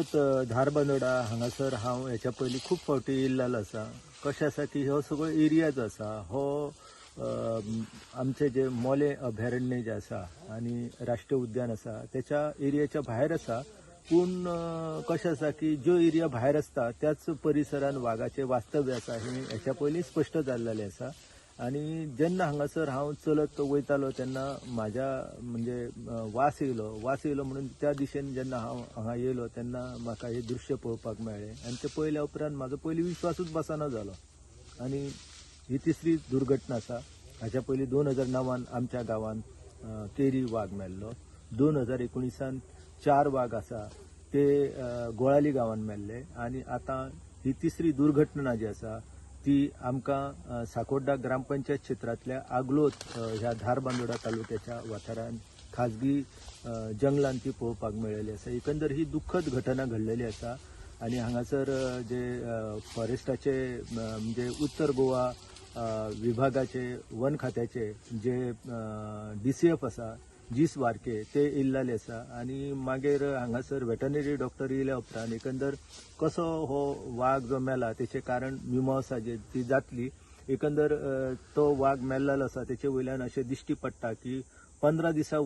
चलत धारबांदोडा हांगासर हांव हेच्या पयलीं खूब फावटी येयल्लो आसा. कशें आसा की हो सगळो एरिया जो आसा हो आमचे जे मोले अभयारण्य जे आसा आनी राष्ट्रीय उद्यान आसा त्याच्या एरियाच्या भायर आसा. पूण कशें आसा की जो एरिया भायर आसता त्याच परिसरान वाघाचे वास्तव्य आसा हे हेच्या पयलीं स्पश्ट जाल्लेलें आसा. आणि जेन्ना हांगासर हांव चलत वयतालो तेन्ना म्हाज्या म्हणजे वास येयलो म्हणून त्या दिशेन जेन्ना हांव हांगा येयलो तेन्ना म्हाका हे दृश्य पळोवपाक मेळ्ळें आनी ते पळयल्या उपरांत म्हाजो पयलीं विश्वासूच बसना जालो. आनी ही तिसरी दुर्घटना आसा. हाच्या पयलीं 2009 आमच्या गांवांत केरी वाघ मेल्लो. 2019 4 वाघ आसा ते गोळाली गांवांत मेल्ले आनी आतां ही तिसरी दुर्घटना जी आसा ती आमकां साकोड्डा ग्रामपंचायत क्षेत्रांतल्या आगलोत ह्या धारबांदोडा तालुक्याच्या वाठारांत खाजगी जंगलांत ती पळोवपाक मेळिल्ली आसा. एकंदर ही दुख्खद घटना घडलेली आसा आनी हांगासर जे फॉरेस्टाचे म्हणजे उत्तर गोवा विभागाचे वन खात्याचे जे DCF आसा जीस वारके ते येयल्ले आसा आनी मागीर हांगासर वेटनरी डॉक्टर येयल्या उपरांत एकंदर कसो हो वाघ जो मेला तेचे कारण मिमांसा जी ती जातली. एकंदर तो वाघ मेल्लेलो आसा तेचे वयल्यान अशें दिश्टी पडटा की 15 दिसां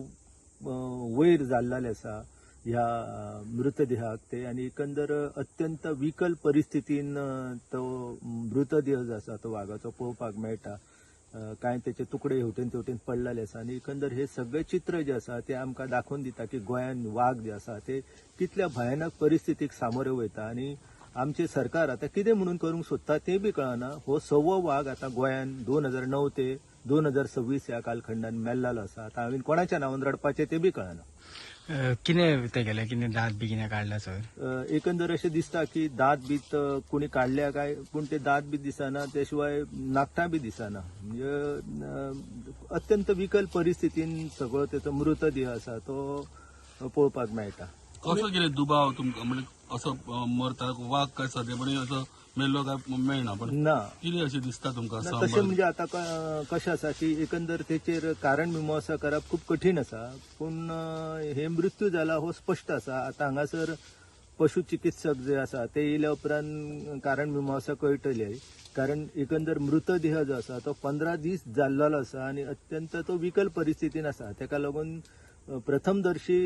वयर जाल्लेले आसा ह्या मृतदेहाक ते आनी एकंदर अत्यंत विकल परिस्थितीन तो मृतदेह जो आसा तो वाघाचो पळोवपाक मेळटा. कांय त्याचे तुकडे हेवटेन तेवटेन पडलेले आसा आनी एकंदर हे सगळे चित्र जे आसा ते आमकां दाखोवन दिता की गोंयान वाघ जे आसा ते कितल्या भयानक परिस्थितीक सामोरे वयता आनी आमचे सरकार आता कितें म्हणून करूंक सोदता तें बी कळना. हो 6वो वाघ आता गोंयान 2009 ते 2026 ह्या कालखंडान मेल्लेलो आसा. आता हांवें कोणाच्या नांवान रडपाचें तें बी कळना. कितें ते गेले कितें दात बी कितें काडला सर? एकंदर अशें दिसता की दात बीत कोणी काडल्या काय पूण ते दात बी दिसना ते शिवाय नाकटां बी दिसना. म्हणजे अत्यंत विकल परिस्थितीन सगळो तेचो मृतदेह आसा तो पळोवपाक मेळटा. कसो कितें दुबाव तुमकां म्हणजे असं मरता वाघ काय सादेपणी असं मेल्लो काय मेळना पण ना कितें अशें दिसता तुमकां असं तशें म्हणजे आता कशें आसा की एकंदर तेचेर कारण मिमांसा करप खूब कठीण आसा. पूण हे मृत्यू जाला हो स्पश्ट आसा. आता हांगासर पशु चिकित्सक जे आसा ते येयल्या उपरांत कारण मिमांसा कळटली. कारण एकंदर मृतदेह जो आसा तो 15 दीस जाल्लेलो आसा आनी अत्यंत तो विकल परिस्थितीन आसा. तेका लागून प्रथमदर्शी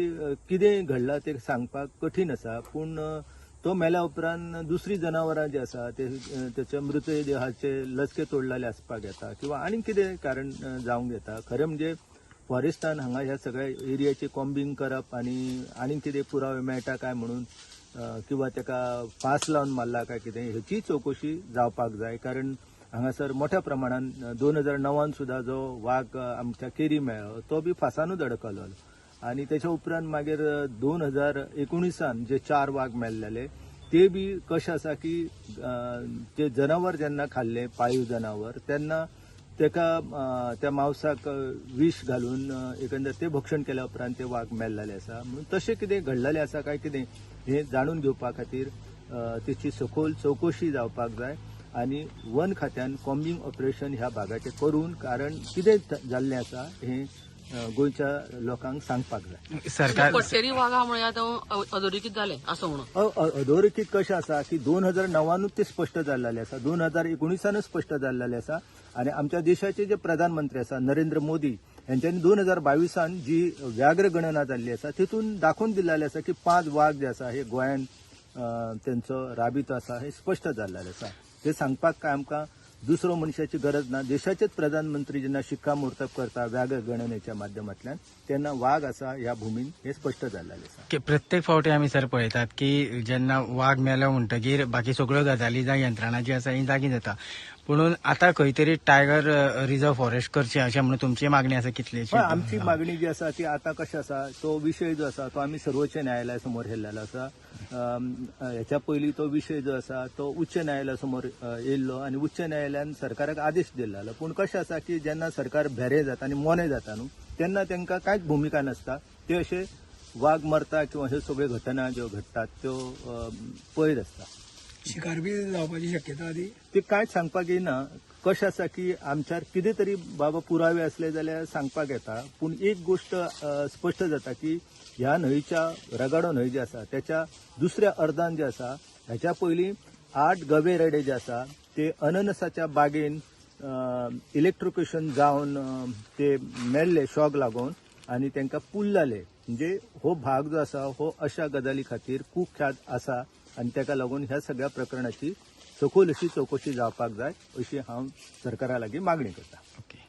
कितें घडलां ते सांगपाक कठीण आसा. पूण तो मेल्या उपरांत दुसरी जनावरां जी आसा त्याच्या मृतदेहाचे लचके तोडलेले आसपाक येता किंवा आनीक कितें कारण जावंक येता. खरें म्हणजे फॉरेस्टान हांगा ह्या सगळ्या एरियाचे कॉम्बिंग करप आनी आनीक कितें पुरावे मेळटा काय म्हणून किंवा तेका फास लावन मारला काय कितें हेची चवकशी जावपाक जाय. कारण हांगासर मोठ्या प्रमाणान 2009 सुद्धा जो वाघ आमच्या केरी मेळ्ळो तो बी फासानूच अडकलो आनी तेच्या उपरांत मागीर 2019 जे 4 वाघ मेल्लेले ते बी कशें आसा की ते जनावर जेन्ना खाल्ले पाळीव जनावर तेन्ना तेका त्या मांसाक विष घालून एकंदर ते भक्षण केल्या उपरांत ते वाघ मेल्लेले आसा. म्हणून तशें कितें घडलेलें आसा काय कितें हे जाणून घेवपा खातीर तेची सखोल चवकशी जावपाक जाय आनी वन खात्यान कॉम्बिंग ऑपरेशन ह्या भागाचें करून कारण कितें जाल्लें आसा हे गोंयच्या लोकांक सांगपाक जाय. सरकार पट्टेरी वाघा मुळे आता अधोरेखित झाले असं म्हणून अधोरेखित कशें आसा की 2009 ते स्पश्ट जाल्लेलें आसा. 2019 स्पश्ट जाल्लेलें आसा आनी आमच्या देशाचे जे प्रधानमंत्री आसा नरेंद्र मोदी यांच्यानी 2022 जी व्याघ्र गणना जाल्ली आसा तितून दाखोवन दिल्लेलें आसा की 5 वाघ जे आसा हे गोंयान त्यांचो राबितो आसा हे स्पश्ट जाल्लेलें आसा. ते सांगपाक काय आमकां दुसरो मनशाची गरज ना. देशाचेच प्रधानमंत्री जेन्ना शिक्कामोर्तब करता व्याघ्र गणनेच्या माध्यमांतल्यान तेन्ना वाघ आसा ह्या भूमीन हे स्पश्ट जाल्लेलें आसा. प्रत्येक फावटी आमी सर पळयतात की जेन्ना वाघ मेलो म्हणटकीर बाकी सगळ्यो गजाली जावं यंत्रणा जी आसा ही जागी जाता. म्हणून आता खंय तरी टायगर रिझर्व फॉरेस्ट करचे अशें म्हणून तुमची मागणी आसा कितलीशी? आमची मागणी जी आसा ती आता कशें आसा तो विशय जो आसा तो आमी सर्वोच्च न्यायालया समोर हेल्लेलो आसा. हेच्या पयलीं तो विशय जो आसा तो उच्च न्यायालया समोर येयल्लो आनी उच्च न्यायालयान सरकाराक आदेश दिल्लो. पूण कशें आसा की जेन्ना सरकार भेरे जाता आनी मोने जाता न्हू तेन्ना तांकां कांयच भुमिका नासता. ते अशे वाघ मरता किंवा ह्यो सगळ्यो घटना ज्यो घडटात त्यो पळयत आसता. शिकार बी जावपाची शक्यता आदी ते कांयच सांगपाक येना. कशें आसा की आमच्यार कितें तरी बाबा पुरावे असले जाल्यार सांगपाक येता, पूण एक गोष्ट स्पश्ट जाता की ह्या न्हंयच्या रगाडो न्हंय जी आसा त्याच्या दुसऱ्या अर्दान जे आसा ह्याच्या पयलीं 8 गवे रेडे जे आसा ते अननसाच्या बागेन इलेक्ट्रिकेशन जावन ते मेल्ले शॉक लागून आनी तांकां पुल जाले. म्हणजे हो भाग जो आसा हो अशा गजाली खातीर कुख्यात आसा आनी ताका लागून ह्या सगळ्या प्रकरणाची सखोल अशी चौकशी जावपाक जाय अशी हांव सरकारा लागीं मागणी करतां. ओके.